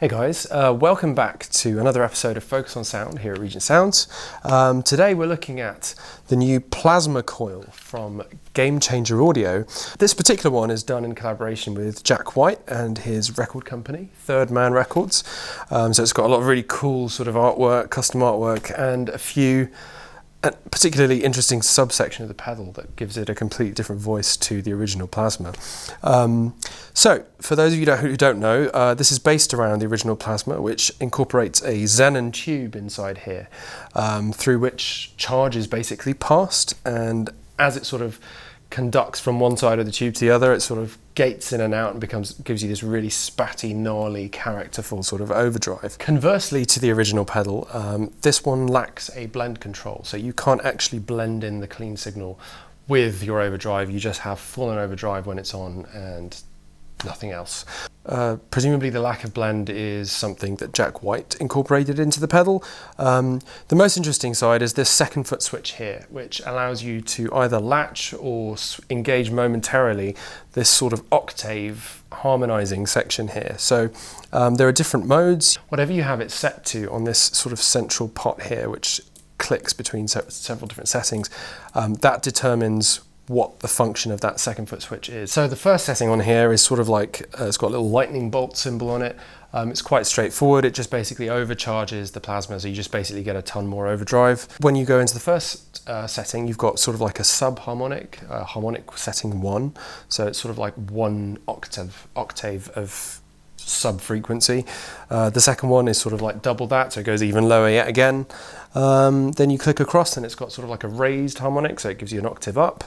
Hey guys, welcome back to another episode of Focus on Sound here at Regent Sounds. Today we're looking at the new Plasma Coil from Gamechanger Audio. This particular one is done in collaboration with Jack White and his record company, Third Man Records. So it's got a lot of really cool sort of artwork, custom artwork, and a particularly interesting subsection of the pedal that gives it a completely different voice to the original Plasma. So, for those of you who don't know, this is based around the original Plasma, which incorporates a xenon tube inside here, through which charge is basically passed, and as it sort of conducts from one side of the tube to the other, it sort of gates in and out and gives you this really spatty, gnarly, characterful sort of overdrive. Conversely to the original pedal, this one lacks a blend control, so you can't actually blend in the clean signal with your overdrive. You just have full-on overdrive when it's on and nothing else. Presumably the lack of blend is something that Jack White incorporated into the pedal. The most interesting side is this second foot switch here, which allows you to either latch or engage momentarily this sort of octave harmonizing section here. So there are different modes. Whatever you have it set to on this sort of central pot here, which clicks between several different settings, that determines what the function of that second foot switch is. So the first setting on here is sort of like, it's got a little lightning bolt symbol on it. It's quite straightforward. It just basically overcharges the Plasma, so you just basically get a ton more overdrive. When you go into the first setting, you've got sort of like a sub-harmonic, harmonic setting 1. So it's sort of like one octave of sub-frequency. The second one is sort of like double that, so it goes even lower yet again. Then you click across and it's got sort of like a raised harmonic, so it gives you an octave up.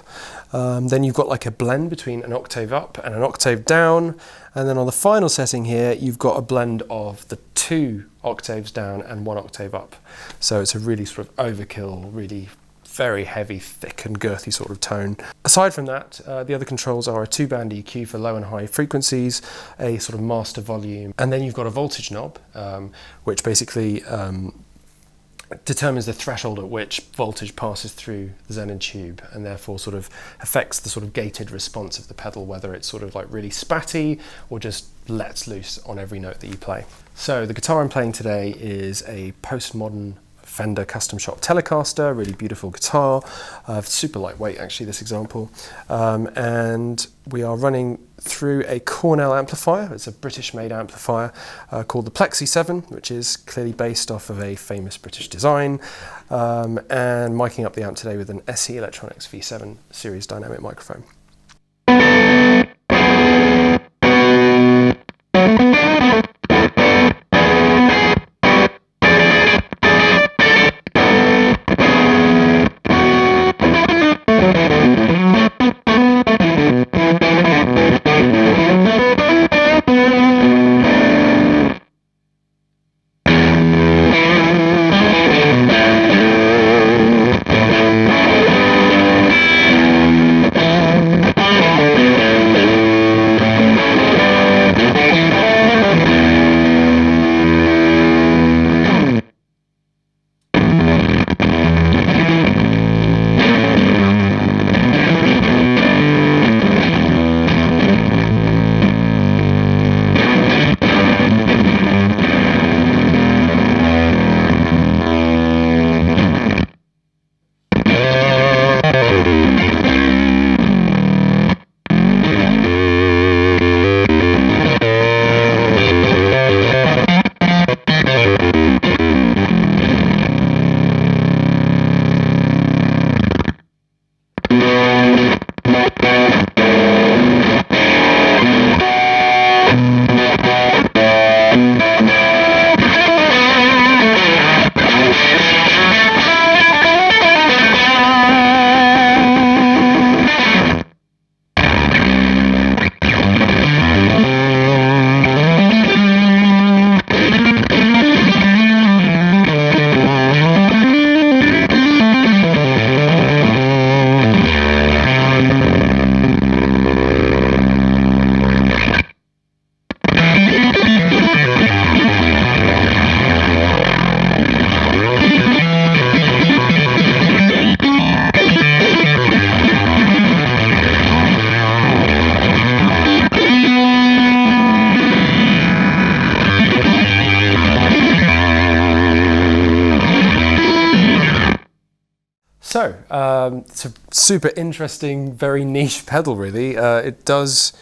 Then you've got like a blend between an octave up and an octave down. And then on the final setting here, you've got a blend of the 2 octaves down and 1 octave up. So it's a really sort of overkill, really very heavy, thick and girthy sort of tone. Aside from that, the other controls are a 2-band EQ for low and high frequencies, a sort of master volume, and then you've got a voltage knob, which basically determines the threshold at which voltage passes through the xenon tube, and therefore sort of affects the sort of gated response of the pedal, whether it's sort of like really spatty or just lets loose on every note that you play. So the guitar I'm playing today is a postmodern Fender custom shop Telecaster, really beautiful guitar, super lightweight actually this example, and we are running through a Cornell amplifier. It's a British made amplifier called the Plexi 7, which is clearly based off of a famous British design, and miking up the amp today with an SE Electronics V7 series dynamic microphone. It's a super interesting, very niche pedal really. It does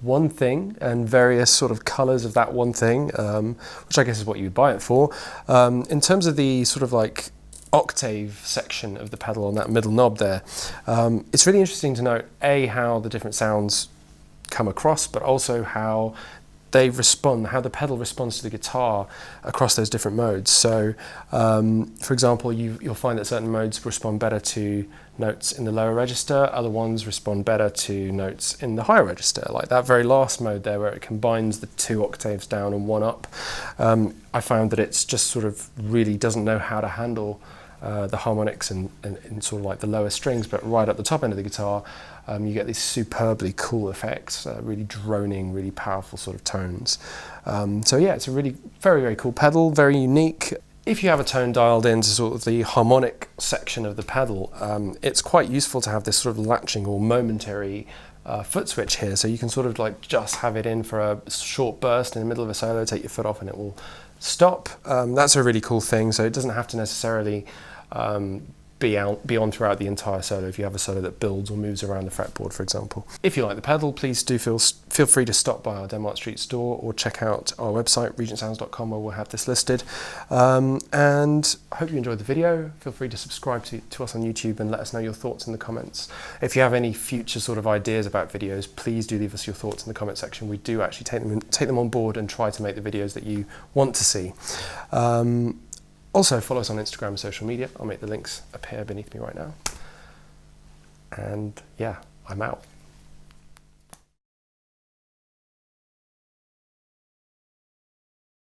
one thing and various sort of colours of that one thing, which I guess is what you would buy it for. In terms of the sort of like octave section of the pedal on that middle knob there, it's really interesting to note how the different sounds come across, but also how they respond, how the pedal responds to the guitar across those different modes. So, for example, you'll find that certain modes respond better to notes in the lower register, other ones respond better to notes in the higher register, like that very last mode there where it combines the 2 octaves down and 1 up. I found that it's just sort of really doesn't know how to handle the harmonics and sort of like the lower strings, but right at the top end of the guitar, you get these superbly cool effects, really droning, really powerful sort of tones. So yeah, it's a really very, very cool pedal, very unique. If you have a tone dialed into sort of the harmonic section of the pedal, it's quite useful to have this sort of latching or momentary foot switch here, so you can sort of like just have it in for a short burst in the middle of a solo, take your foot off and it will stop. That's a really cool thing, so it doesn't have to necessarily be on throughout the entire solo if you have a solo that builds or moves around the fretboard, for example. If you like the pedal, please do feel free to stop by our Denmark Street store or check out our website, regentsounds.com, where we'll have this listed. And I hope you enjoyed the video. Feel free to subscribe to us on YouTube and let us know your thoughts in the comments. If you have any future sort of ideas about videos, please do leave us your thoughts in the comment section. We do actually take them on board and try to make the videos that you want to see. Also, follow us on Instagram and social media. I'll make the links appear beneath me right now. And yeah, I'm out.